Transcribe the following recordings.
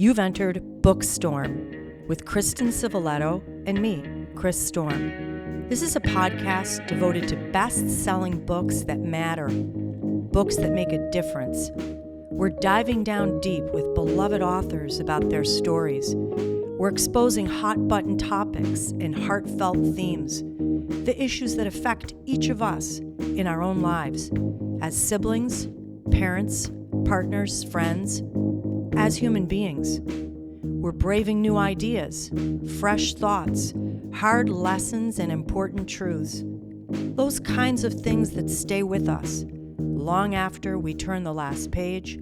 You've entered BOOKSTORM with Kristen Civiletto and me, Chris Storm. This is a podcast devoted to best-selling books that matter, books that make a difference. We're diving down deep with beloved authors about their stories. We're exposing hot-button topics and heartfelt themes, the issues that affect each of us in our own lives, as siblings, parents, partners, friends, as human beings. We're braving new ideas, fresh thoughts, hard lessons, and important truths. Those kinds of things that stay with us long after we turn the last page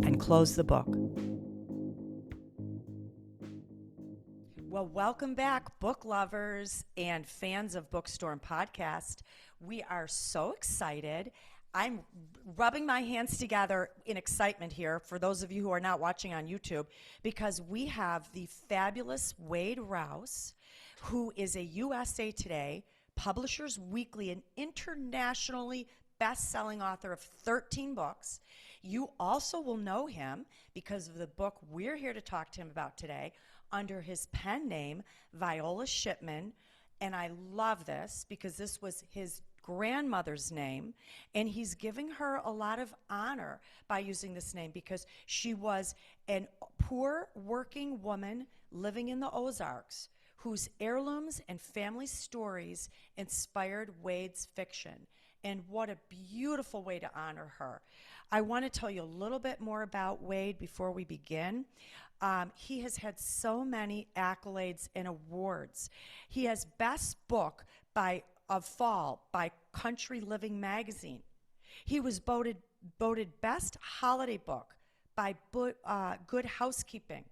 and close the book. Well, welcome back, book lovers and fans of BOOKSTORM podcast. We are so excited. I'm rubbing my hands together in excitement here for those of you who are not watching on YouTube, because we have the fabulous Wade Rouse, who is a USA Today, Publishers Weekly, and internationally best-selling author of 13 books. You also will know him because of the book we're here to talk to him about today under his pen name, Viola Shipman. And I love this because this was his grandmother's name, and he's giving her a lot of honor by using this name because she was a poor working woman living in the Ozarks whose heirlooms and family stories inspired Wade's fiction. And what a beautiful way to honor her. I want to tell you a little bit more about Wade before we begin. He has had so many accolades and awards. He has Best Book of Fall by Country Living magazine. He was voted Best Holiday Book by Good Housekeeping.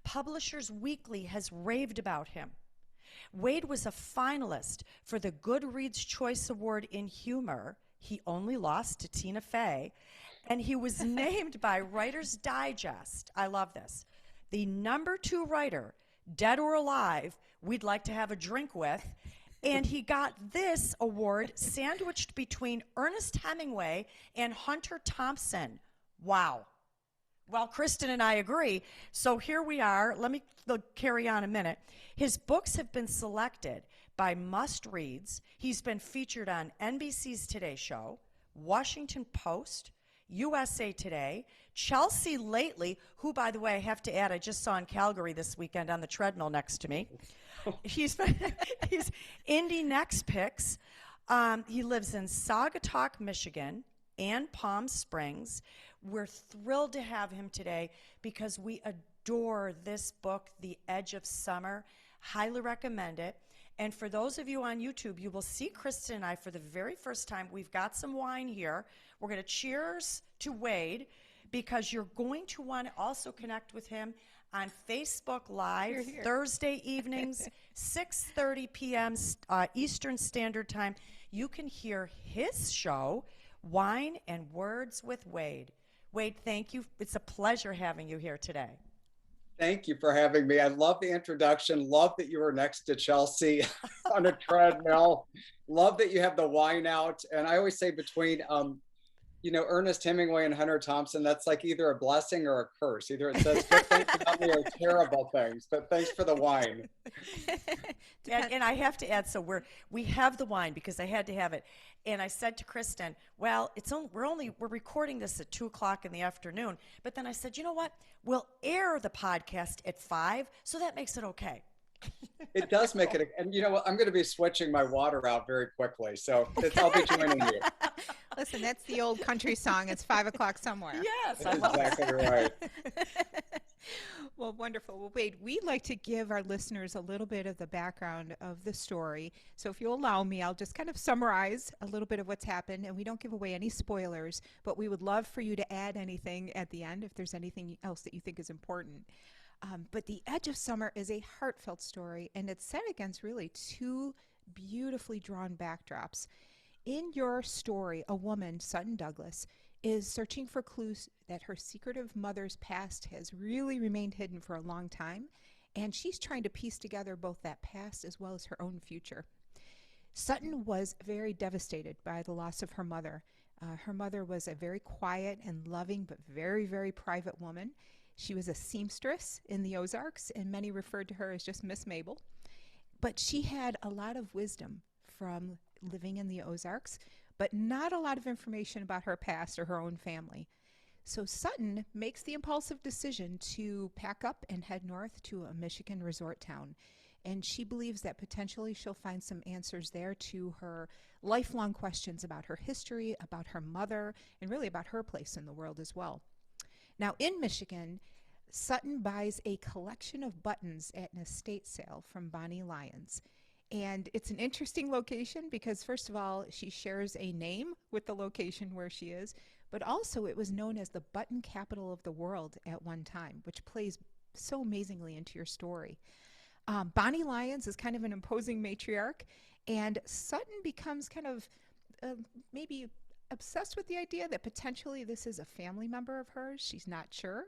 Publishers Weekly has raved about him. Wade was a finalist for the Goodreads Choice Award in Humor. He only lost to Tina Fey. And he was named by Writer's Digest, I love this, the #2 writer, dead or alive, we'd like to have a drink with. And he got this award sandwiched between Ernest Hemingway and Hunter Thompson. Wow. Well, Kristen and I agree. So here we are. Let me carry on a minute. His books have been selected by Must Reads. He's been featured on NBC's Today Show, Washington Post, USA Today, Chelsea Lately, who, by the way, I have to add, I just saw in Calgary this weekend on the treadmill next to me. He's Indie Next Picks. He lives in Saugatuck, Michigan, and Palm Springs. We're thrilled to have him today because we adore this book, The Edge of Summer. Highly recommend it. And for those of you on YouTube, you will see Kristen and I for the very first time. We've got some wine here. We're going to cheers to Wade because you're going to want to also connect with him on Facebook Live Thursday evenings, 6:30 p.m. Eastern Standard Time. You can hear his show, Wine and Words with Wade. Wade, thank you. It's a pleasure having you here today. Thank you for having me. I love the introduction. Love that you were next to Chelsea on a treadmill. Love that you have the wine out. And I always say between Ernest Hemingway and Hunter Thompson, that's like either a blessing or a curse. Either it says good things about me or terrible things, but thanks for the wine. And I have to add, so we have the wine because I had to have it. And I said to Kristen, well, we're recording this at 2:00 in the afternoon. But then I said, you know what? We'll air the podcast at 5, so that makes it okay. It does make it, and you know what? I'm going to be switching my water out very quickly, so I'll be joining you. Listen, that's the old country song. It's 5 o'clock somewhere. Yes, that's exactly right. Well, wonderful. Well, Wade, we'd like to give our listeners a little bit of the background of the story. So if you'll allow me, I'll just kind of summarize a little bit of what's happened, and we don't give away any spoilers, but we would love for you to add anything at the end if there's anything else that you think is important. But The Edge of Summer is a heartfelt story, and it's set against really two beautifully drawn backdrops. In your story, a woman, Sutton Douglas, is searching for clues that her secretive mother's past has really remained hidden for a long time, and she's trying to piece together both that past as well as her own future. Sutton was very devastated by the loss of her mother. Her mother was a very quiet and loving but very, very private woman. She was a seamstress in the Ozarks, and many referred to her as just Miss Mabel. But she had a lot of wisdom from living in the Ozarks, but not a lot of information about her past or her own family. So Sutton makes the impulsive decision to pack up and head north to a Michigan resort town. And she believes that potentially she'll find some answers there to her lifelong questions about her history, about her mother, and really about her place in the world as well. Now, in Michigan, Sutton buys a collection of buttons at an estate sale from Bonnie Lyons. And it's an interesting location because, first of all, she shares a name with the location where she is, but also it was known as the button capital of the world at one time, which plays so amazingly into your story. Bonnie Lyons is kind of an imposing matriarch, and Sutton becomes kind of maybe obsessed with the idea that potentially this is a family member of hers. She's not sure.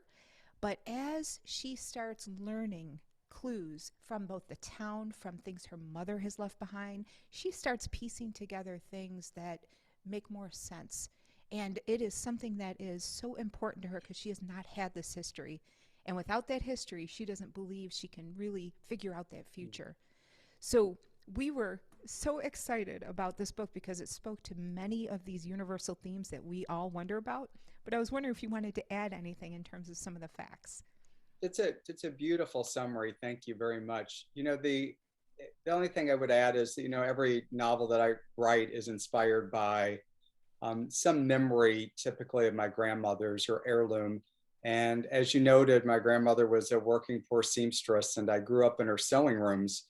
But as she starts learning clues from both the town, from things her mother has left behind, she starts piecing together things that make more sense. And it is something that is so important to her because she has not had this history. And without that history, she doesn't believe she can really figure out that future. So we were so excited about this book because it spoke to many of these universal themes that we all wonder about. But I was wondering if you wanted to add anything in terms of some of the facts. It's a beautiful summary. Thank you very much. The only thing I would add is, every novel that I write is inspired by some memory, typically of my grandmother's or heirloom. And as you noted, my grandmother was a working poor seamstress, and I grew up in her sewing rooms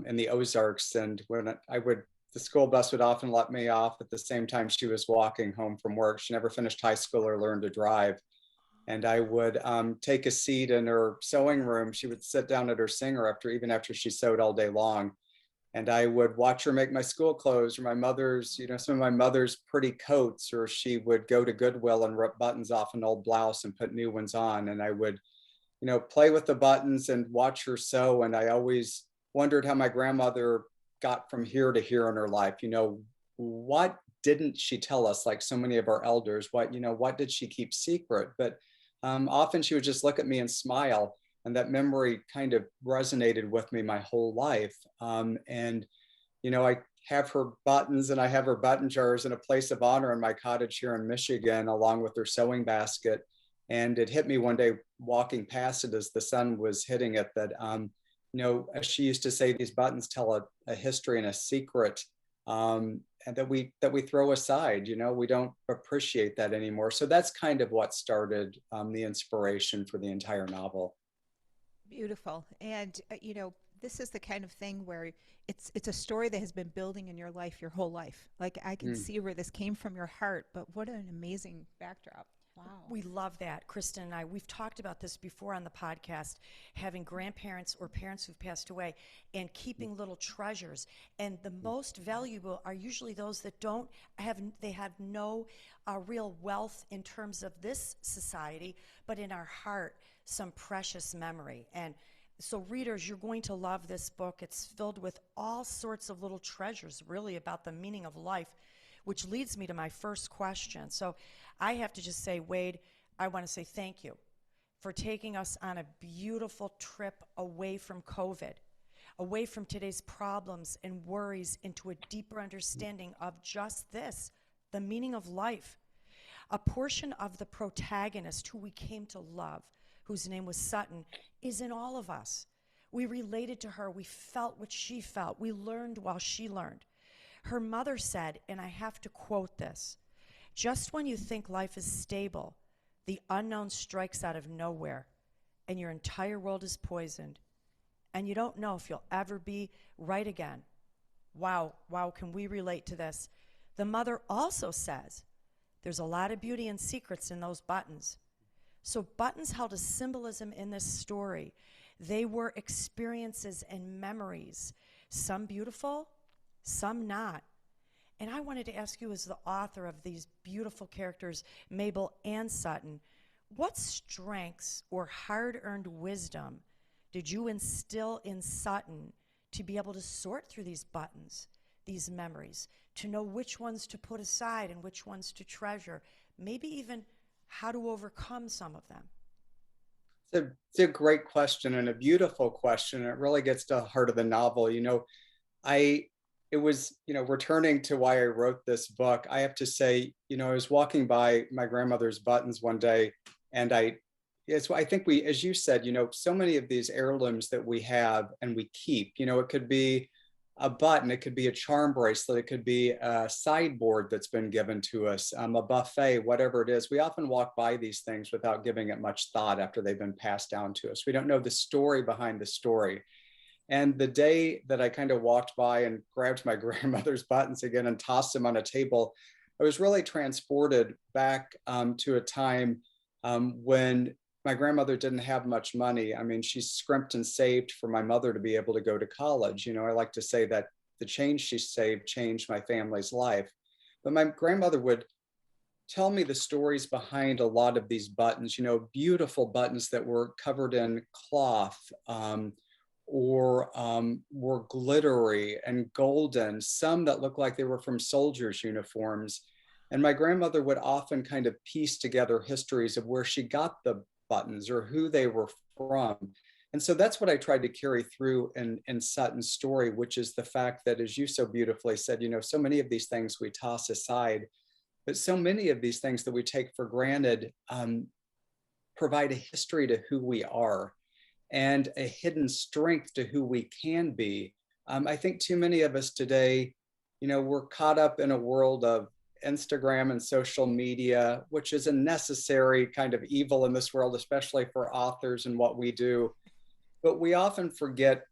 in the Ozarks. And when the school bus would often let me off at the same time she was walking home from work. She never finished high school or learned to drive. And I would take a seat in her sewing room. She would sit down at her singer even after she sewed all day long. And I would watch her make my school clothes or my mother's, some of my mother's pretty coats, or she would go to Goodwill and rip buttons off an old blouse and put new ones on. And I would, play with the buttons and watch her sew. And I always wondered how my grandmother got from here to here in her life. What didn't she tell us, like so many of our elders? What did she keep secret? But often she would just look at me and smile. And that memory kind of resonated with me my whole life. I have her buttons and I have her button jars in a place of honor in my cottage here in Michigan, along with her sewing basket. And it hit me one day walking past it as the sun was hitting it that, as she used to say, these buttons tell a history and a secret, and that we throw aside. We don't appreciate that anymore. So that's kind of what started the inspiration for the entire novel. Beautiful. And, this is the kind of thing where it's a story that has been building in your life your whole life. Like I can see where this came from your heart, but what an amazing backdrop. Wow. We love that. Kristen and I, we've talked about this before on the podcast, having grandparents or parents who've passed away and keeping little treasures. And the most valuable are usually those that they have no real wealth in terms of this society, but in our heart, some precious memory. And so readers, you're going to love this book. It's filled with all sorts of little treasures, really, about the meaning of life, which leads me to my first question. So I have to just say, Wade, I want to say thank you for taking us on a beautiful trip away from COVID, away from today's problems and worries, into a deeper understanding of just this, the meaning of life. A portion of the protagonist who we came to love, whose name was Sutton, is in all of us. We related to her. We felt what she felt. We learned while she learned. Her mother said, and I have to quote this, "Just when you think life is stable, the unknown strikes out of nowhere, and your entire world is poisoned, and you don't know if you'll ever be right again." Wow, can we relate to this? The mother also says, "There's a lot of beauty and secrets in those buttons." So buttons held a symbolism in this story. They were experiences and memories, some beautiful, some not. And I wanted to ask you, as the author of these beautiful characters, Mabel and Sutton, what strengths or hard-earned wisdom did you instill in Sutton to be able to sort through these buttons, these memories, to know which ones to put aside and which ones to treasure, maybe even how to overcome some of them? It's a great question and a beautiful question. It really gets to the heart of the novel. I it was, returning to why I wrote this book. I have to say, I was walking by my grandmother's buttons one day, and I think we, as you said, so many of these heirlooms that we have and we keep, it could be a button, it could be a charm bracelet, it could be a sideboard that's been given to us, a buffet, whatever it is. We often walk by these things without giving it much thought after they've been passed down to us. We don't know the story behind the story. And the day that I kind of walked by and grabbed my grandmother's buttons again and tossed them on a table, I was really transported back to a time when my grandmother didn't have much money. I mean, she scrimped and saved for my mother to be able to go to college. I like to say that the change she saved changed my family's life. But my grandmother would tell me the stories behind a lot of these buttons, beautiful buttons that were covered in cloth, or were glittery and golden, some that looked like they were from soldiers' uniforms. And my grandmother would often kind of piece together histories of where she got the buttons or who they were from. And so that's what I tried to carry through in Sutton's story, which is the fact that, as you so beautifully said, so many of these things we toss aside, but so many of these things that we take for granted provide a history to who we are and a hidden strength to who we can be. I think too many of us today, we're caught up in a world of Instagram and social media, which is a necessary kind of evil in this world, especially for authors and what we do. But we often forget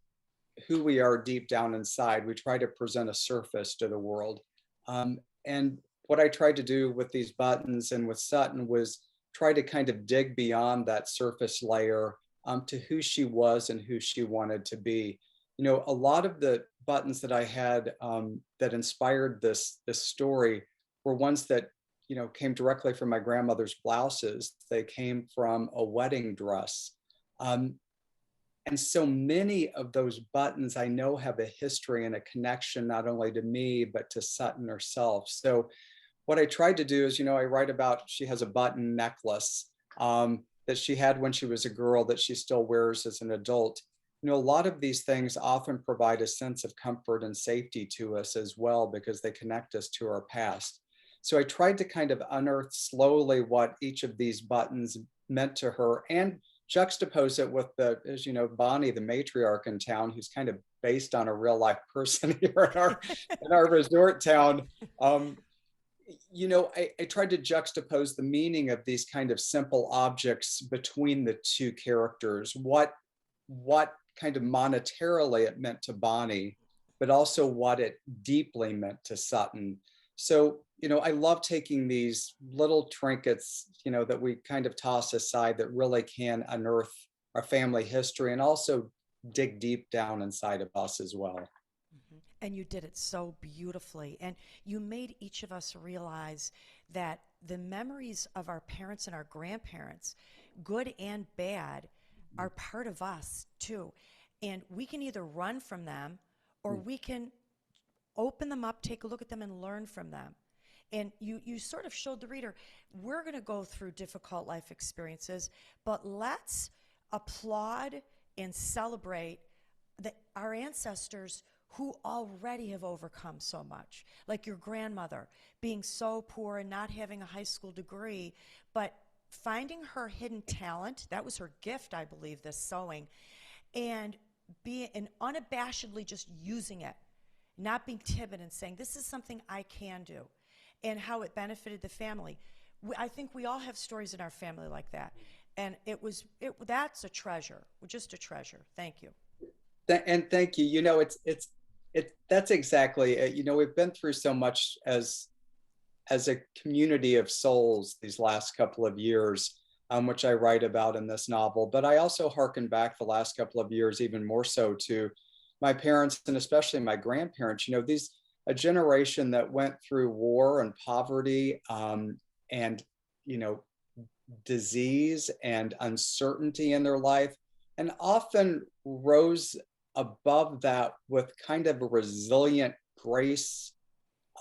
who we are deep down inside. We try to present a surface to the world. And what I tried to do with these buttons and with Sutton was try to kind of dig beyond that surface layer to who she was and who she wanted to be. A lot of the buttons that I had that inspired this story were ones that came directly from my grandmother's blouses. They came from a wedding dress. And so many of those buttons I know have a history and a connection not only to me, but to Sutton herself. So what I tried to do is, I write about, she has a button necklace that she had when she was a girl that she still wears as an adult. A lot of these things often provide a sense of comfort and safety to us as well, because they connect us to our past. So I tried to kind of unearth slowly what each of these buttons meant to her and juxtapose it with as you know, Bonnie, the matriarch in town, who's kind of based on a real life person here in our resort town. I tried to juxtapose the meaning of these kind of simple objects between the two characters, what kind of monetarily it meant to Bonnie, but also what it deeply meant to Sutton. So, I love taking these little trinkets, that we kind of toss aside that really can unearth our family history and also dig deep down inside of us as well. And you did it so beautifully. And you made each of us realize that the memories of our parents and our grandparents, good and bad, are part of us too. And we can either run from them or we can open them up, take a look at them, and learn from them. And you sort of showed the reader, we're going to go through difficult life experiences, but let's applaud and celebrate our ancestors who already have overcome so much. Like your grandmother being so poor and not having a high school degree, but finding her hidden talent, that was her gift, I believe, this sewing, and unabashedly just using it, not being timid and saying, this is something I can do, and how it benefited the family. I think we all have stories in our family like that. And that's a treasure, just a treasure. Thank you. And thank you. That's exactly it. We've been through so much as a community of souls these last couple of years, which I write about in this novel. But I also hearken back the last couple of years, even more so, to my parents and especially my grandparents. A generation that went through war and poverty, and disease and uncertainty in their life, and often rose above that with kind of a resilient grace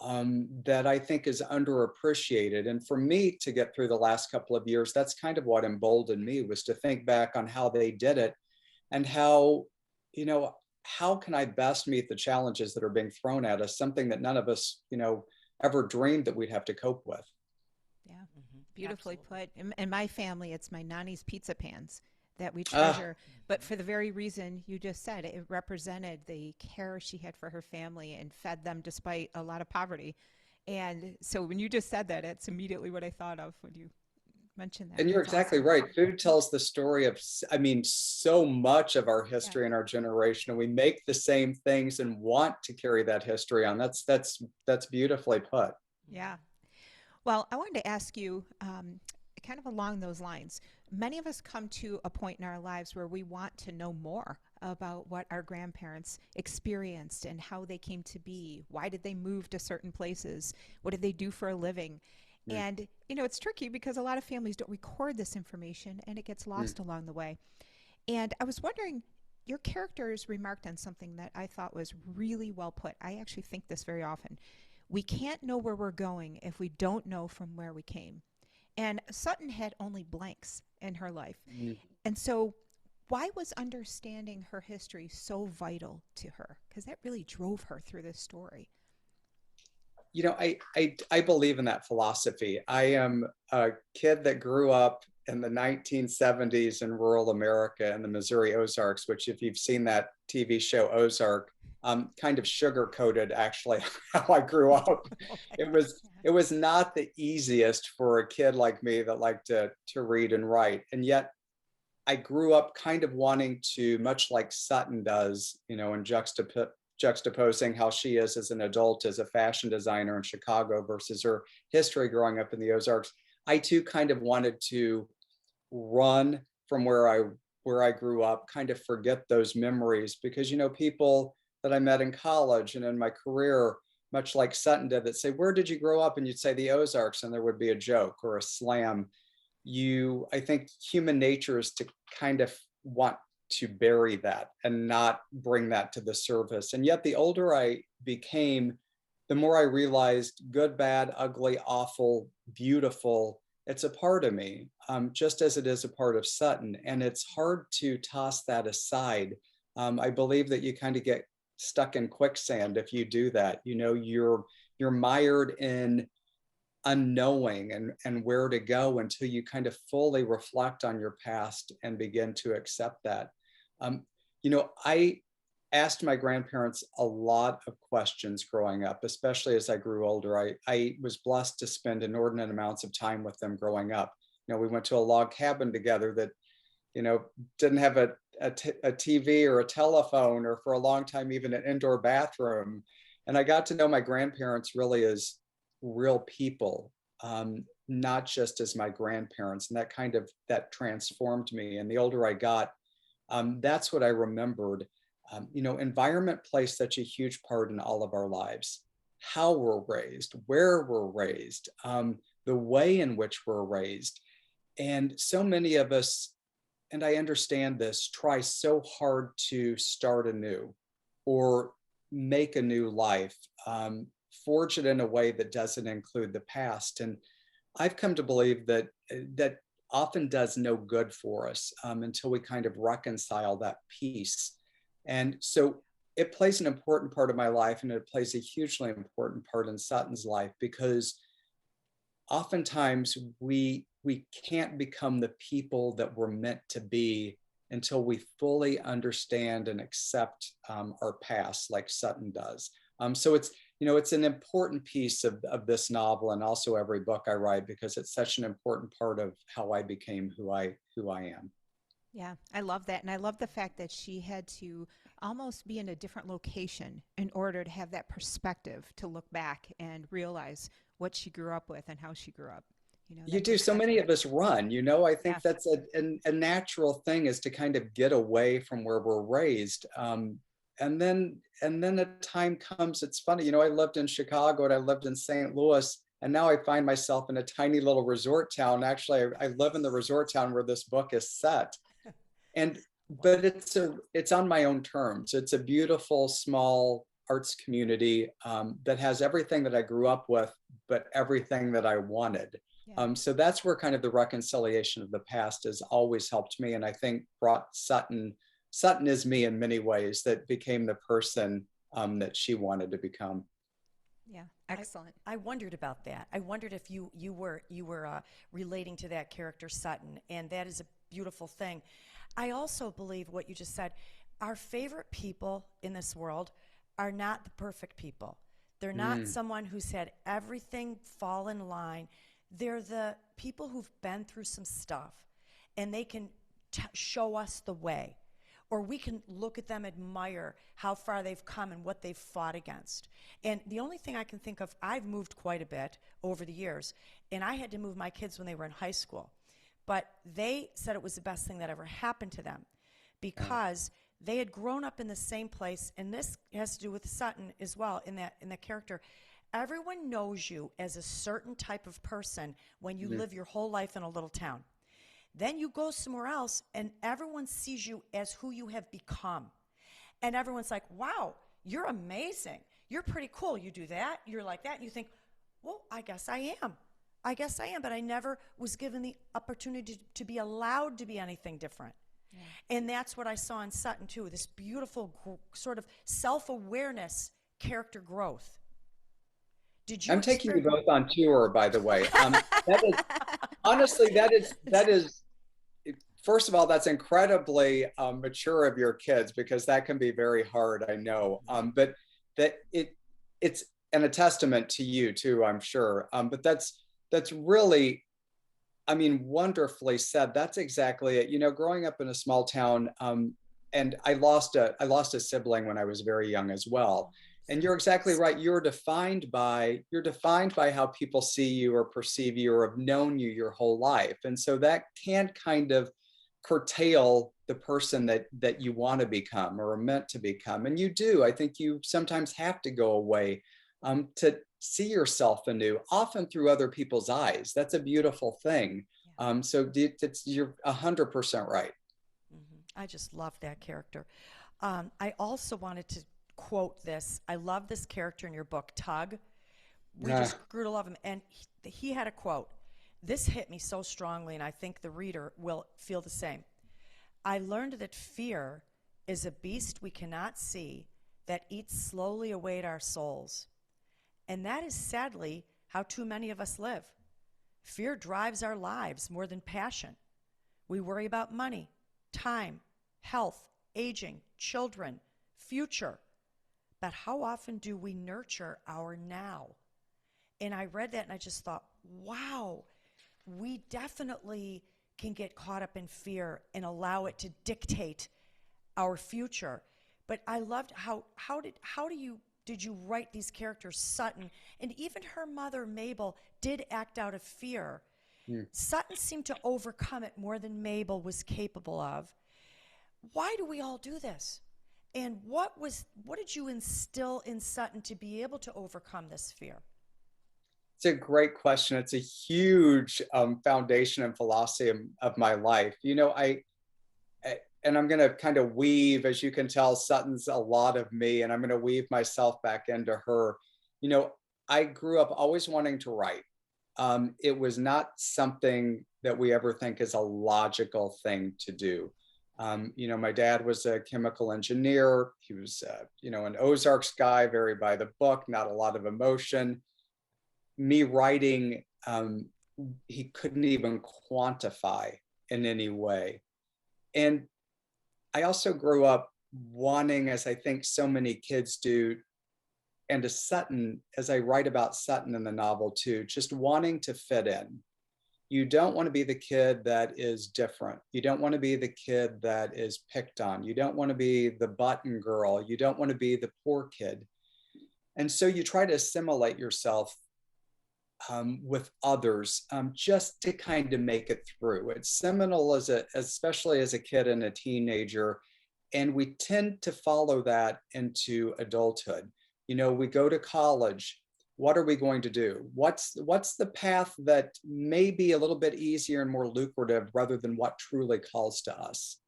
that I think is underappreciated. And for me to get through the last couple of years, that's kind of what emboldened me, was to think back on how they did it and how, you know, how can I best meet the challenges that are being thrown at us, something that none of us, you know, ever dreamed that we'd have to cope with. Yeah, beautifully Absolutely. put. In my family, it's my nanny's pizza pans that we Ah, treasure, but for the very reason you just said, it represented the care she had for her family and fed them despite a lot of poverty. And so when you just said that, it's immediately what I thought of when you mentioned that. and you're That's exactly awesome. right. Food tells the story of, I mean, so much of our Yeah. history and our generation, and we make the same things and want to carry that history on. That's beautifully put. Yeah. Well, I wanted to ask you, kind of along those lines. Many of us come to a point in our lives where we want to know more about what our grandparents experienced and how they came to be. Why did they move to certain places? What did they do for a living? Mm, And, you know, it's tricky because a lot of families don't record this information and it gets mm. lost along the way. And I was wondering, your characters remarked on something that I thought was really well put. I actually think this very often. We can't know where we're going if we don't know from where we came. And Sutton had only blanks in her life. Mm. And so, why was understanding her history so vital to her? Because that really drove her through this story. You know, I believe in that philosophy. I am a kid that grew up in the 1970s in rural America in the Missouri Ozarks, which, if you've seen that TV show Ozark, kind of sugar coated actually how I grew up. It was Yeah. it was not the easiest for a kid like me that liked to read and write, and yet I grew up kind of wanting to, much like Sutton does, you know, in juxtaposing how she is as an adult, as a fashion designer in Chicago versus her history growing up in the Ozarks. I too kind of wanted to run from where I grew up, kind of forget those memories, because, you know, people that I met in college and in my career, much like Sutton did, that say, "Where did you grow up?" And you'd say the Ozarks, and there would be a joke or a slam. I think human nature is to kind of want to bury that and not bring that to the surface. And yet the older I became, the more I realized good, bad, ugly, awful, beautiful, it's a part of me, just as it is a part of Sutton. And it's hard to toss that aside. I believe that you kind of get stuck in quicksand if you do that. You know, you're mired in unknowing and where to go until you kind of fully reflect on your past and begin to accept that. Um, you know, I asked my grandparents a lot of questions growing up, especially as I grew older. I was blessed to spend inordinate amounts of time with them growing up. You know, we went to a log cabin together that, you know, didn't have a TV or a telephone, or for a long time, even an indoor bathroom. And I got to know my grandparents really as real people, not just as my grandparents. And that transformed me. And the older I got, that's what I remembered. You know, environment plays such a huge part in all of our lives. How we're raised, where we're raised, the way in which we're raised. And so many of us, and I understand this, try so hard to start anew or make a new life, forge it in a way that doesn't include the past. And I've come to believe that often does no good for us, until we kind of reconcile that piece. And so it plays an important part of my life, and it plays a hugely important part in Sutton's life, because oftentimes we can't become the people that we're meant to be until we fully understand and accept, our past, like Sutton does. So it's, you know, it's an important piece of this novel, and also every book I write, because it's such an important part of how I became who I am. Yeah, I love that. And I love the fact that she had to almost be in a different location in order to have that perspective to look back and realize what she grew up with and how she grew up. You know, You that do. takes So many effort. of us run, you know. I think Yeah. that's a natural thing, is to kind of get away from where we're raised. And then a time comes, it's funny, you know, I lived in Chicago and I lived in St. Louis, and now I find myself in a tiny little resort town. Actually, I live in the resort town where this book is set. And but it's on my own terms. It's a beautiful small arts community that has everything that I grew up with, but everything that I wanted. Yeah. So that's where kind of the reconciliation of the past has always helped me. And I think brought Sutton is me in many ways, that became the person that she wanted to become. Yeah. Excellent. I wondered about that. I wondered if you were relating to that character Sutton, and that is a beautiful thing. I also believe what you just said. Our favorite people in this world are not the perfect people. They're not someone who's had everything fall in line. They're the people who've been through some stuff, and they can show us the way. Or we can look at them, admire how far they've come and what they've fought against. And the only thing I can think of, I've moved quite a bit over the years, and I had to move my kids when they were in high school. But they said it was the best thing that ever happened to them, because they had grown up in the same place, and this has to do with Sutton as well in that character. Everyone knows you as a certain type of person when you live your whole life in a little town. Then you go somewhere else, and everyone sees you as who you have become. And everyone's like, wow, you're amazing. You're pretty cool. You do that. You're like that. And you think, well, I guess I am. I guess I am. But I never was given the opportunity to be allowed to be anything different. Yeah. And that's what I saw in Sutton, too, this beautiful sort of self-awareness, character growth. Did you I'm taking you both on tour, by the way. That is, honestly, that is, first of all, that's incredibly mature of your kids, because that can be very hard, I know. But that it's and a testament to you too, I'm sure. But that's really, I mean, wonderfully said. That's exactly it. You know, growing up in a small town, and I lost a sibling when I was very young as well. And you're exactly right. You're defined by how people see you or perceive you or have known you your whole life. And so that can kind of curtail the person that you want to become or are meant to become. And you do. I think you sometimes have to go away to see yourself anew, often through other people's eyes. That's a beautiful thing. So you're 100% right. I just love that character. I also wanted to quote this. I love this character in your book, Tug. We just grew to love him. And he had a quote. This hit me so strongly, and I think the reader will feel the same. I learned that fear is a beast we cannot see that eats slowly away at our souls. And that is sadly how too many of us live. Fear drives our lives more than passion. We worry about money, time, health, aging, children, future. But how often do we nurture our now? And I read that and I just thought, wow, we definitely can get caught up in fear and allow it to dictate our future. But I loved did you write these characters, Sutton, and even her mother, Mabel, did act out of fear. Sutton seemed to overcome it more than Mabel was capable of. Why do we all do this? And what did you instill in Sutton to be able to overcome this fear? It's a great question. It's a huge foundation and philosophy of my life. You know, and I'm going to kind of weave, as you can tell, Sutton's a lot of me, and I'm going to weave myself back into her. You know, I grew up always wanting to write. It was not something that we ever think is a logical thing to do. You know, my dad was a chemical engineer. He was, you know, an Ozarks guy, very by the book, not a lot of emotion. Me writing, he couldn't even quantify in any way. And I also grew up wanting, as I think so many kids do, and to Sutton, as I write about Sutton in the novel too, just wanting to fit in. You don't want to be the kid that is different. You don't want to be the kid that is picked on. You don't want to be the button girl. You don't want to be the poor kid. And so you try to assimilate yourself with others just to kind of make it through. It's seminal especially as a kid and a teenager. And we tend to follow that into adulthood. You know, we go to college. What are we going to do? What's the path that may be a little bit easier and more lucrative rather than what truly calls to us?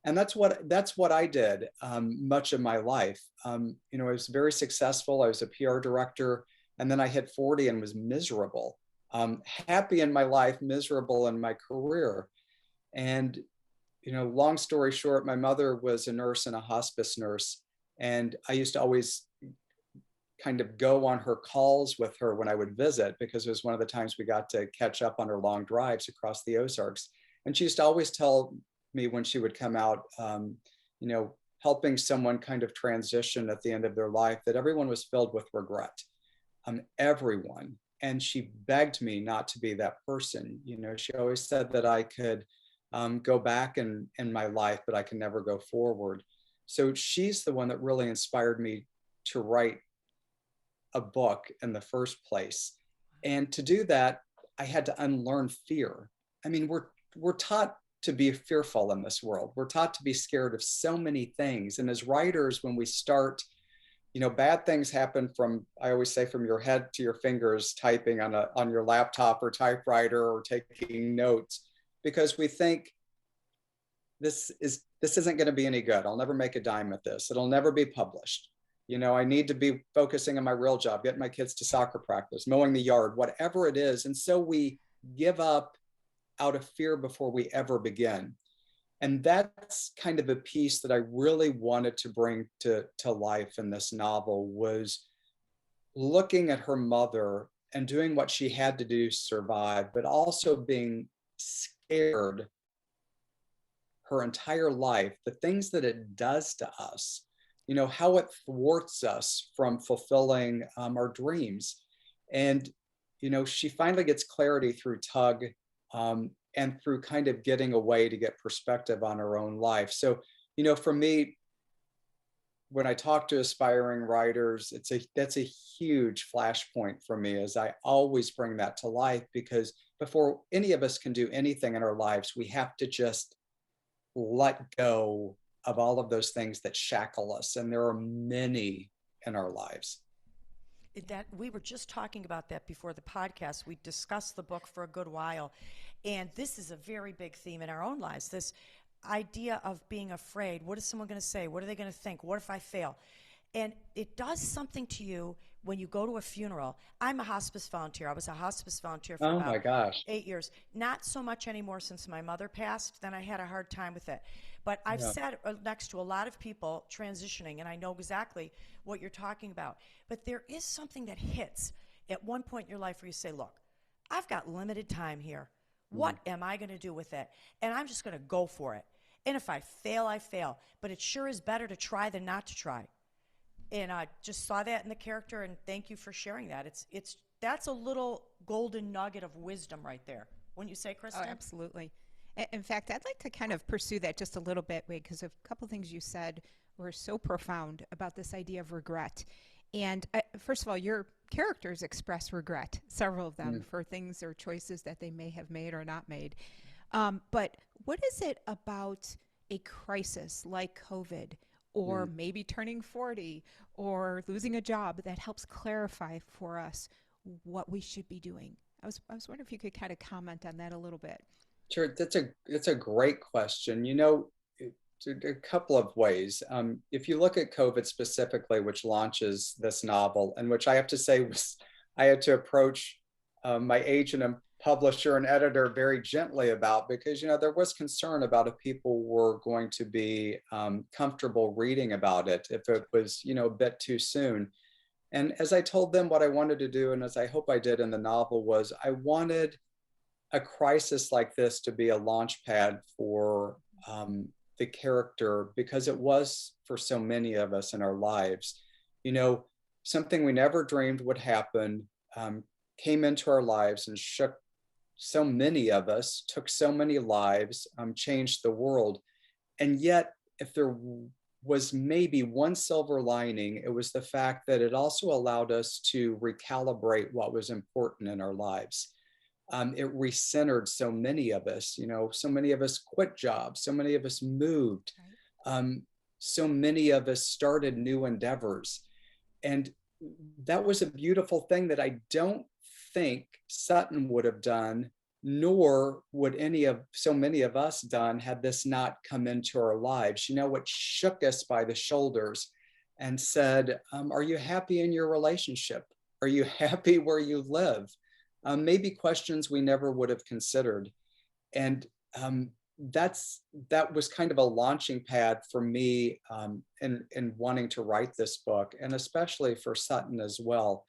And that's what I did much of my life. I was very successful. I was a PR director, and then I hit 40 and was miserable. Happy in my life, miserable in my career. And long story short, my mother was a nurse and a hospice nurse, and I used to always kind of go on her calls with her when I would visit, because it was one of the times we got to catch up on her long drives across the Ozarks. And she used to always tell me when she would come out, helping someone kind of transition at the end of their life, that everyone was filled with regret. Everyone. And she begged me not to be that person. She always said that I could go back in my life, but I can never go forward. So she's the one that really inspired me to write a book in the first place. And to do that, I had to unlearn fear. I mean, we're taught to be fearful in this world. We're taught to be scared of so many things. And as writers, when we start, bad things happen from, I always say, from your head to your fingers, typing on your laptop or typewriter or taking notes, because we think this isn't going to be any good. I'll never make a dime at this. It'll never be published. I need to be focusing on my real job, getting my kids to soccer practice, mowing the yard, whatever it is. And so we give up out of fear before we ever begin. And that's kind of a piece that I really wanted to bring to life in this novel, was looking at her mother and doing what she had to do to survive, but also being scared her entire life, the things that it does to us, how it thwarts us from fulfilling our dreams. And, she finally gets clarity through Tug, and through kind of getting a way to get perspective on her own life. So, for me, when I talk to aspiring writers, that's a huge flashpoint for me, as I always bring that to life, because before any of us can do anything in our lives, we have to just let go of all of those things that shackle us. And there are many in our lives. That we were just talking about that before the podcast. We discussed the book for a good while, and this is a very big theme in our own lives. This idea of being afraid. What is someone going to say? What are they going to think? What if I fail? And it does something to you when you go to a funeral. I'm a hospice volunteer. I was a hospice volunteer for Oh my about gosh. 8 years. Not so much anymore since my mother passed. Then I had a hard time with it. But I've Yeah. sat next to a lot of people transitioning, and I know exactly what you're talking about. But there is something that hits at one point in your life where you say, look, I've got limited time here. What am I going to do with it? And I'm just going to go for it. And if I fail, I fail. But it sure is better to try than not to try. And I just saw that in the character, and thank you for sharing that. That's a little golden nugget of wisdom right there. Wouldn't you say, Kristen? Oh, absolutely. In fact, I'd like to kind of pursue that just a little bit, Wade, because a couple things you said were so profound about this idea of regret. And first of all, your characters express regret, several of them, for things or choices that they may have made or not made. But what is it about a crisis like COVID, or maybe turning 40, or losing a job, that helps clarify for us what we should be doing? I was wondering if you could kind of comment on that a little bit. Sure, that's a great question. A couple of ways. If you look at COVID specifically, which launches this novel, and which I have to say I had to approach my agent and publisher and editor very gently about, because there was concern about if people were going to be comfortable reading about it, if it was a bit too soon. And as I told them, what I wanted to do, and as I hope I did in the novel, was I wanted a crisis like this to be a launch pad for the character, because it was for so many of us in our lives. Something we never dreamed would happen came into our lives and shook so many of us, took so many lives, changed the world. And yet, if there was maybe one silver lining, it was the fact that it also allowed us to recalibrate what was important in our lives. It recentered so many of us. So many of us quit jobs, so many of us moved, so many of us started new endeavors. And that was a beautiful thing that I don't think Sutton would have done nor would so many of us done had this not come into our lives. What shook us by the shoulders and said, are you happy in your relationship? Are you happy where you live? Maybe questions we never would have considered. And that was kind of a launching pad for me in wanting to write this book, and especially for Sutton as well.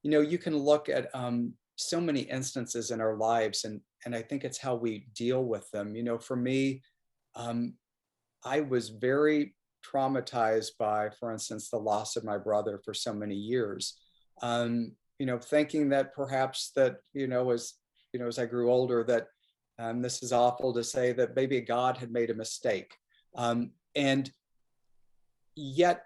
You can look at so many instances in our lives, and I think it's how we deal with them. For me, I was very traumatized by, for instance, the loss of my brother for so many years. Thinking that perhaps that, as I grew older, that this is awful to say, that maybe God had made a mistake. And yet,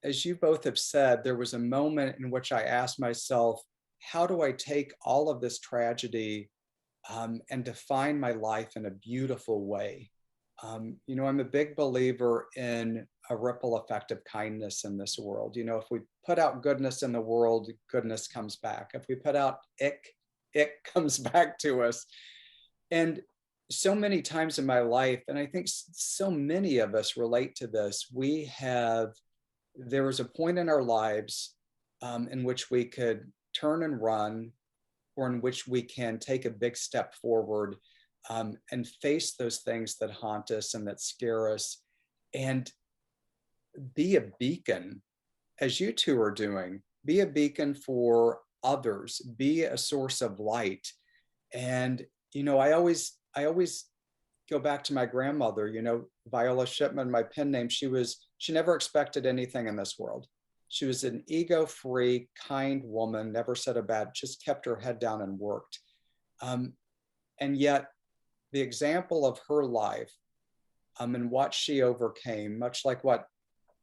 as you both have said, there was a moment in which I asked myself, how do I take all of this tragedy and define my life in a beautiful way? I'm a big believer in a ripple effect of kindness in this world. If we put out goodness in the world, goodness comes back. If we put out ick comes back to us. And so many times in my life, and I think so many of us relate to this, there was a point in our lives in which we could turn and run, or in which we can take a big step forward and face those things that haunt us and that scare us, and be a beacon, as you two are doing. Be a beacon for others, be a source of light. And I always go back to my grandmother, Viola Shipman, my pen name. She never expected anything in this world. She was an ego-free, kind woman, never said a bad, just kept her head down and worked. And yet the example of her life and what she overcame, much like what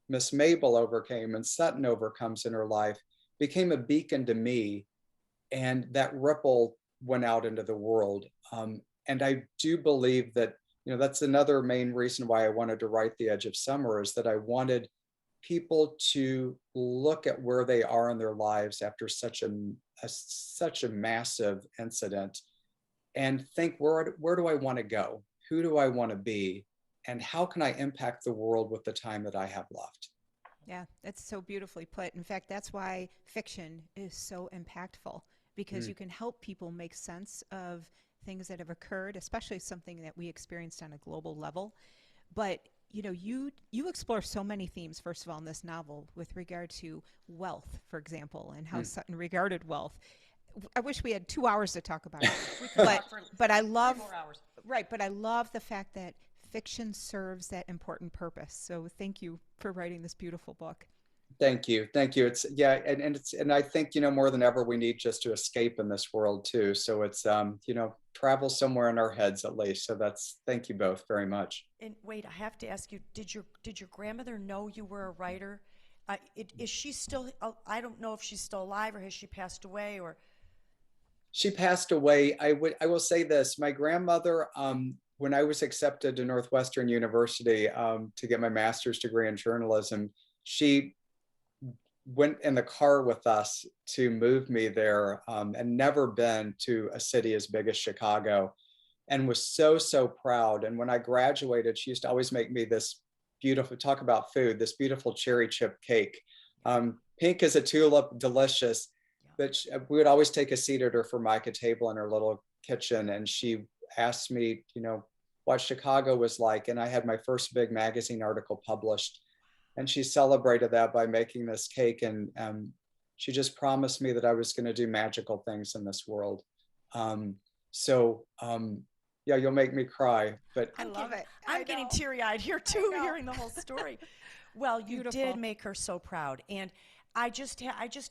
Miss Mabel overcame and Sutton overcomes in her life, became a beacon to me. And that ripple went out into the world. And I do believe that, that's another main reason why I wanted to write The Edge of Summer, is that I wanted people to look at where they are in their lives after such a massive incident and think, where do I want to go? Who do I want to be? And how can I impact the world with the time that I have left? Yeah, that's so beautifully put. In fact, that's why fiction is so impactful, because you can help people make sense of things that have occurred, especially something that we experienced on a global level. But you explore so many themes, first of all, in this novel with regard to wealth, for example, and how Sutton regarded wealth. I wish we had 2 hours to talk about it. But I love 3 more hours. Right, but I love the fact that fiction serves that important purpose. So thank you for writing this beautiful book. Thank you. It's and I think more than ever we need just to escape in this world too. So it's travel somewhere in our heads at least. So thank you both very much. And wait, I have to ask you, did your grandmother know you were a writer? Is she still? I don't know if she's still alive, or has she passed away, or? She passed away. I will say this: my grandmother, when I was accepted to Northwestern University to get my master's degree in journalism, she went in the car with us to move me there, and never been to a city as big as Chicago, and was so proud. And when I graduated, she used to always make me this beautiful, talk about food, this beautiful cherry chip cake, pink as a tulip, delicious. But we would always take a seat at her Formica table in her little kitchen, and she asked me, what Chicago was like. And I had my first big magazine article published, and she celebrated that by making this cake. And she just promised me that I was going to do magical things in this world. Yeah, you'll make me cry, but I love it. I'm getting teary-eyed here too, hearing the whole story. Well, you did make her so proud, and I just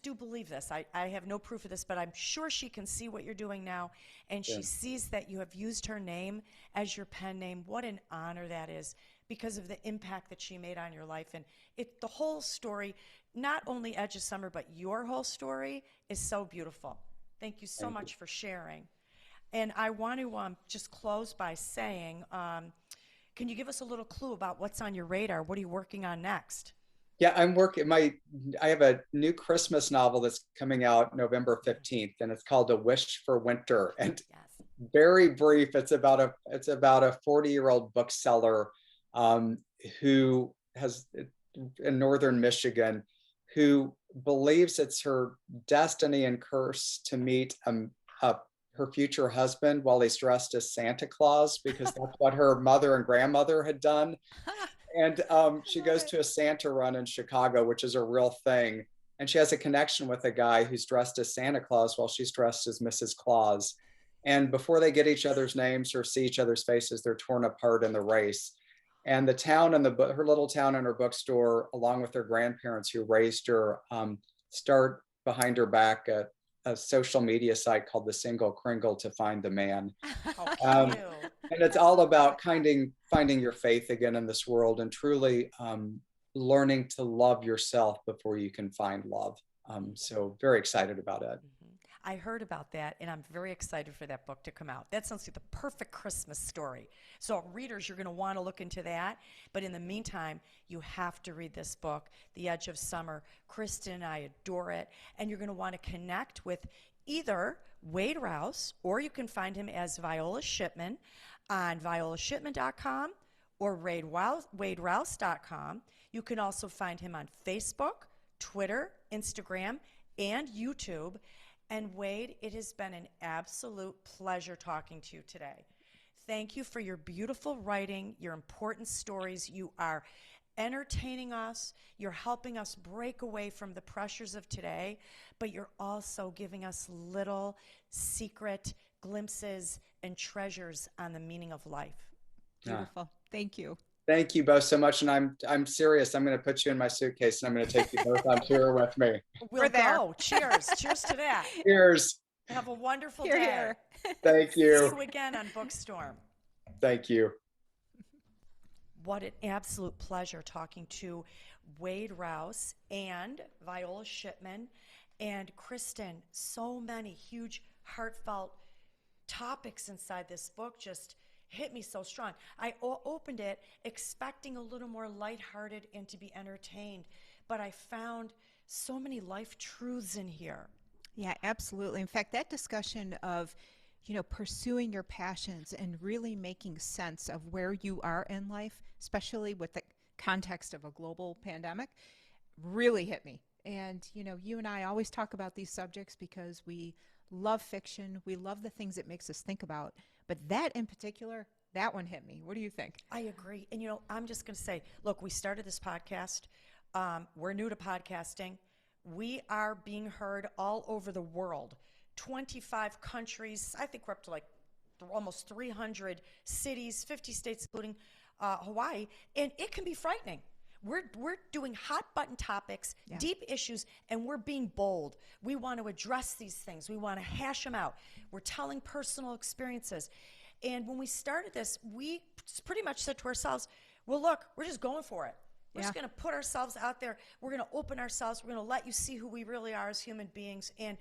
do believe this. I have no proof of this, but I'm sure she can see what you're doing now, and she sees that you have used her name as your pen name. What an honor that is, because of the impact that she made on your life. And the whole story, not only Edge of Summer, but your whole story is so beautiful. Thank you so much for sharing. And I want to just close by saying, can you give us a little clue about what's on your radar? What are you working on next? Yeah, I have a new Christmas novel that's coming out November 15th, and it's called A Wish for Winter. And very brief. It's about a 40-year-old bookseller who has in northern Michigan, who believes it's her destiny and curse to meet her future husband while he's dressed as Santa Claus, because that's what her mother and grandmother had done. And she goes to a Santa run in Chicago, which is a real thing. And she has a connection with a guy who's dressed as Santa Claus while she's dressed as Mrs. Claus. And before they get each other's names or see each other's faces, they're torn apart in the race. And the town and her little town and her bookstore, along with her grandparents who raised her, start behind her back a social media site called the Single Kringle to find the man. And it's all about finding your faith again in this world, and truly learning to love yourself before you can find love. So very excited about it. I heard about that, and I'm very excited for that book to come out. That sounds like the perfect Christmas story. So readers, you're going to want to look into that. But in the meantime, you have to read this book, The Edge of Summer. Kristen and I adore it. And you're going to want to connect with either Wade Rouse, or you can find him as Viola Shipman on violaszipman.com or waderouse.com. You can also find him on Facebook, Twitter, Instagram, and YouTube. And Wade, it has been an absolute pleasure talking to you today. Thank you for your beautiful writing, your important stories. You are entertaining us. You're helping us break away from the pressures of today, but you're also giving us little secret glimpses and treasures on the meaning of life. Beautiful. Thank you. Thank you both so much. And I'm serious. I'm going to put you in my suitcase and I'm going to take you both on tour with me. We're there. Cheers. Cheers to that. Cheers. Have a wonderful Here, day. here. Thank you. See you again on BOOKSTORM. Thank you. What an absolute pleasure talking to Wade Rouse and Viola Shipman and Kristen. So many huge, heartfelt topics inside this book just hit me so strong. I opened it expecting a little more lighthearted and to be entertained, but I found so many life truths in here. Yeah, absolutely. In fact, that discussion of, pursuing your passions and really making sense of where you are in life, especially with the context of a global pandemic, really hit me. And, you and I always talk about these subjects because we love fiction. We love the things it makes us think about. But that in particular, that one hit me. What do you think? I agree. And, I'm just going to say, look, we started this podcast. We're new to podcasting. We are being heard all over the world, 25 countries. I think we're up to like almost 300 cities, 50 states, including Hawaii. And it can be frightening. We're doing hot button topics, deep issues, and we're being bold. We want to address these things. We want to hash them out. We're telling personal experiences. And when we started this, we pretty much said to ourselves, well, look, we're just going for it. We're just going to put ourselves out there. We're going to open ourselves. We're going to let you see who we really are as human beings. And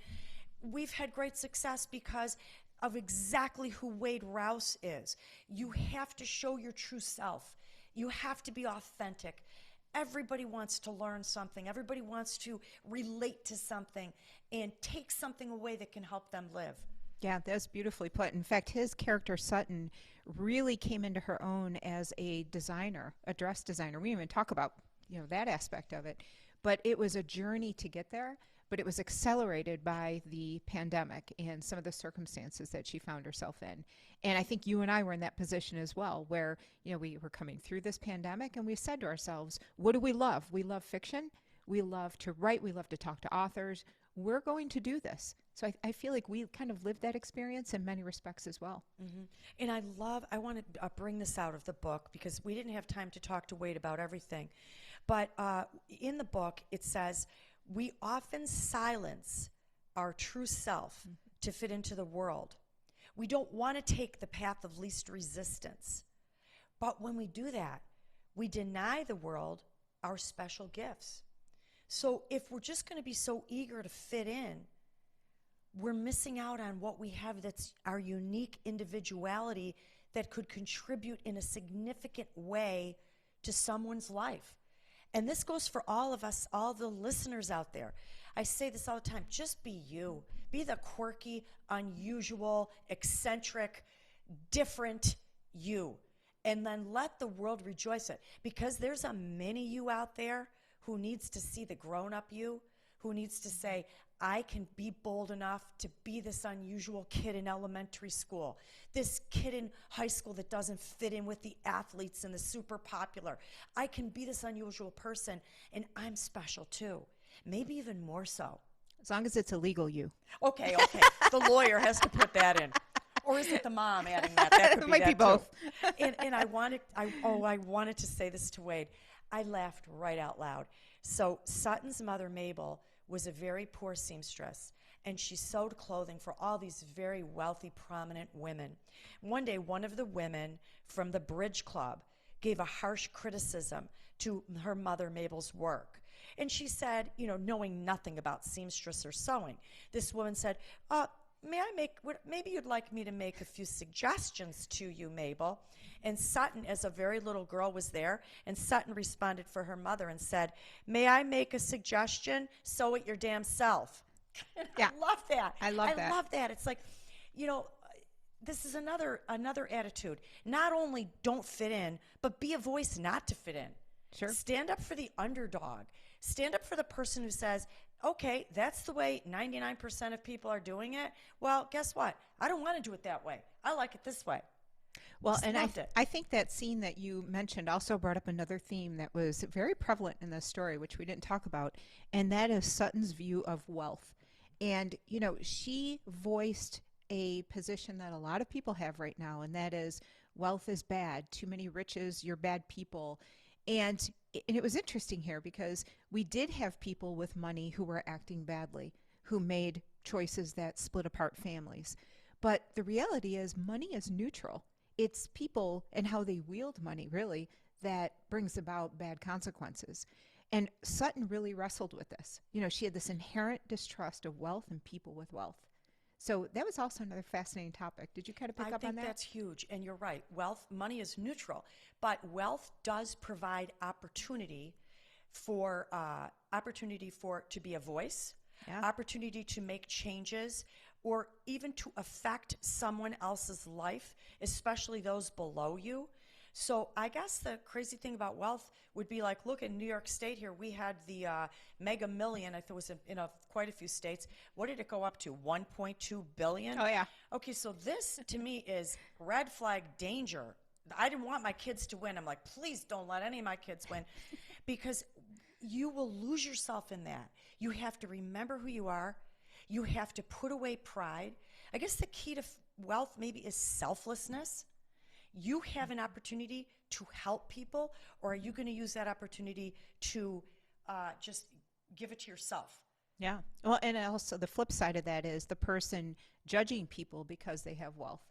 we've had great success because of exactly who Wade Rouse is. You have to show your true self. You have to be authentic. Everybody wants to learn something. Everybody wants to relate to something and take something away that can help them live. Yeah, that's beautifully put. In fact, his character Sutton really came into her own as a designer, a dress designer. We didn't even talk about, that aspect of it. But it was a journey to get there, but it was accelerated by the pandemic and some of the circumstances that she found herself in. And I think you and I were in that position as well, where, we were coming through this pandemic and we said to ourselves, what do we love? We love fiction. We love to write. We love to talk to authors. We're going to do this. So I feel like we kind of lived that experience in many respects as well. Mm-hmm. And I want to bring this out of the book because we didn't have time to talk to Wade about everything. But in the book, it says, we often silence our true self to fit into the world. We don't want to take the path of least resistance. But when we do that, we deny the world our special gifts. So if we're just going to be so eager to fit in, we're missing out on what we have that's our unique individuality that could contribute in a significant way to someone's life. And this goes for all of us, all the listeners out there. I say this all the time, just be you. Be the quirky, unusual, eccentric, different you. And then let the world rejoice it. Because there's a mini you out there who needs to see the grown-up you, who needs to say, I can be bold enough to be this unusual kid in elementary school, this kid in high school that doesn't fit in with the athletes and the super popular. I can be this unusual person, and I'm special too, maybe even more so. As long as it's illegal, you. Okay. The lawyer has to put that in. Or is it the mom adding that? That could It be might that be both. Too. And I wanted to say this to Wade. I laughed right out loud. So Sutton's mother, Mabel, was a very poor seamstress, and she sewed clothing for all these very wealthy, prominent women. One day, one of the women from the Bridge Club gave a harsh criticism to her mother, Mabel's work. And she said, knowing nothing about seamstress or sewing, this woman said, maybe you'd like me to make a few suggestions to you, Mabel. And Sutton, as a very little girl, was there, and Sutton responded for her mother and said, may I make a suggestion? Sew it your damn self. Yeah. I love that. I love that. It's like, this is another attitude. Not only don't fit in, but be a voice not to fit in. Sure. Stand up for the underdog. Stand up for the person who says, okay, that's the way 99% of people are doing it. Well, guess what? I don't want to do it that way. I like it this way. Well, Just and loved it. I think that scene that you mentioned also brought up another theme that was very prevalent in this story, which we didn't talk about, and that is Sutton's view of wealth. And, she voiced a position that a lot of people have right now, and that is wealth is bad. Too many riches, you're bad people. And it was interesting here because we did have people with money who were acting badly, who made choices that split apart families. But the reality is money is neutral. It's people and how they wield money, really, that brings about bad consequences. And Sutton really wrestled with this. She had this inherent distrust of wealth and people with wealth. So that was also another fascinating topic. Did you kind of pick up on that? I think that's huge, and you're right. Money is neutral, but wealth does provide opportunity for to be a voice, opportunity to make changes, or even to affect someone else's life, especially those below you. So I guess the crazy thing about wealth would be like, look, in New York State here, we had the mega million. I thought it was in quite a few states. What did it go up to? 1.2 billion? Oh, yeah. Okay, so this to me is red flag danger. I didn't want my kids to win. I'm like, please don't let any of my kids win, because you will lose yourself in that. You have to remember who you are. You have to put away pride. I guess the key to wealth maybe is selflessness. You have an opportunity to help people, or are you going to use that opportunity to just give it to yourself? Yeah. Well, and also the flip side of that is the person judging people because they have wealth.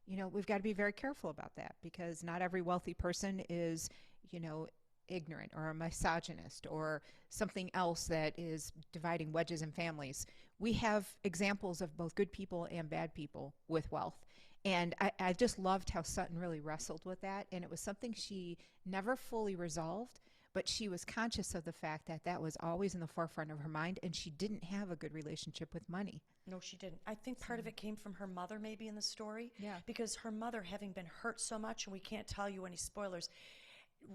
We've got to be very careful about that, because not every wealthy person is, ignorant or a misogynist or something else that is dividing wedges in families. We have examples of both good people and bad people with wealth. And I just loved how Sutton really wrestled with that. And it was something she never fully resolved, but she was conscious of the fact that that was always in the forefront of her mind, and she didn't have a good relationship with money. No, she didn't. I think part of it came from her mother maybe in the story. Yeah. Because her mother, having been hurt so much, and we can't tell you any spoilers,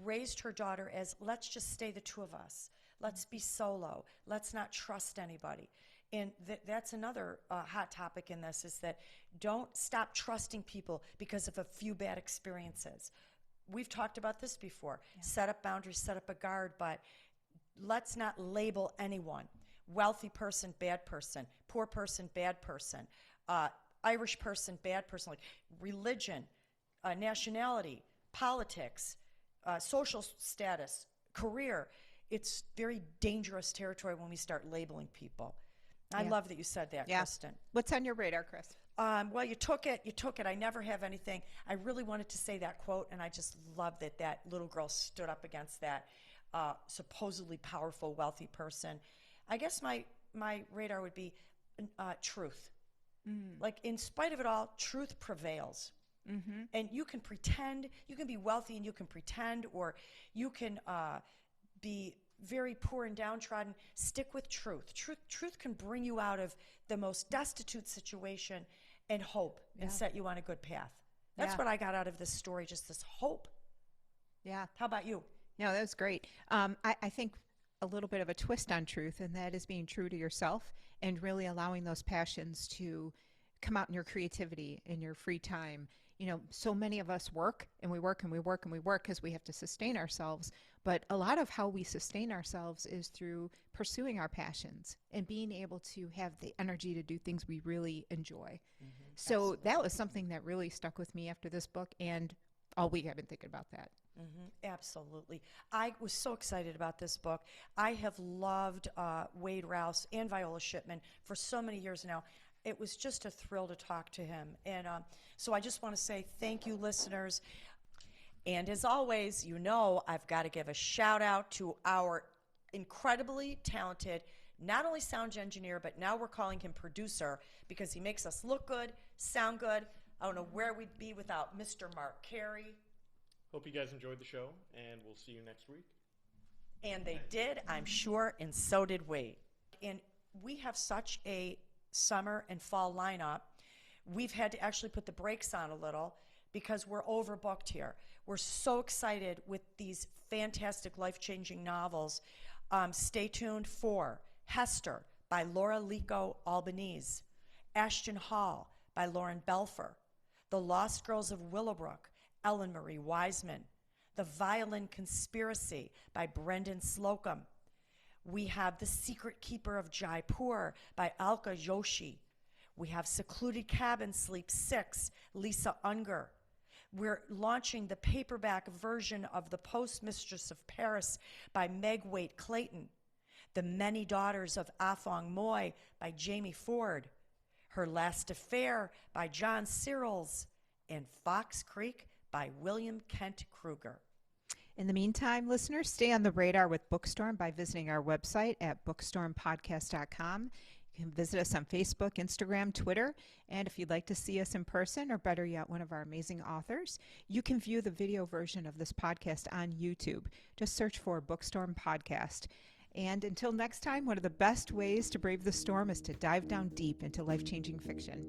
raised her daughter as, let's just stay the two of us. Let's be solo. Let's not trust anybody. And that's another hot topic in this, is that don't stop trusting people because of a few bad experiences. We've talked about this before. Yeah. Set up boundaries, set up a guard, but let's not label anyone. Wealthy person, bad person. Poor person, bad person. Irish person, bad person. Like religion, nationality, politics, social status, career. It's very dangerous territory when we start labeling people. I love that you said that, Kristen. What's on your radar, Chris? Well, you took it. I never have anything. I really wanted to say that quote, and I just love that that little girl stood up against that supposedly powerful, wealthy person. I guess my radar would be truth. Like, in spite of it all, truth prevails. Mm-hmm. And you can pretend, you can be wealthy and you can pretend, or you can be very poor and downtrodden, stick with truth. Truth can bring you out of the most destitute situation and hope and set you on a good path. That's what I got out of this story, just this hope. Yeah. How about you? No, that was great. I think a little bit of a twist on truth, and that is being true to yourself and really allowing those passions to come out in your creativity, in your free time. You know, so many of us work and we work and we work and we work because we have to sustain ourselves. But a lot of how we sustain ourselves is through pursuing our passions and being able to have the energy to do things we really enjoy. So Absolutely. that was something that really stuck with me after this book, and all week I've been thinking about that. Absolutely. I was so excited about this book. I have loved Wade Rouse and Viola Shipman for so many years now. It was just a thrill to talk to him. And so I just want to say thank you, listeners. And as always, you know, I've got to give a shout out to our incredibly talented, not only sound engineer, but now we're calling him producer because he makes us look good, sound good. I don't know where we'd be without Mr. Mark Carey. Hope you guys enjoyed the show, and we'll see you next week. And they did, I'm sure, and so did we. And we have such a summer and fall lineup. We've had to actually put the brakes on a little because we're overbooked here. We're so excited with these fantastic life-changing novels. Stay tuned for Hester by Laura Lico Albanese, Ashton Hall by Lauren Belfer, The Lost Girls of Willowbrook, Ellen Marie Wiseman, The Violin Conspiracy by Brendan Slocum. We have The Secret Keeper of Jaipur by Alka Joshi. We have Secluded Cabin Sleep 6, Lisa Unger. We're launching the paperback version of The Postmistress of Paris by Meg Waite Clayton. The Many Daughters of Afong Moy by Jamie Ford. Her Last Affair by John Searles. And Fox Creek by William Kent Kruger. In the meantime, listeners, stay on the radar with BOOKSTORM by visiting our website at bookstormpodcast.com. You can visit us on Facebook, Instagram, Twitter, and if you'd like to see us in person, or better yet, one of our amazing authors, you can view the video version of this podcast on YouTube. Just search for BOOKSTORM Podcast. And until next time, one of the best ways to brave the storm is to dive down deep into life-changing fiction.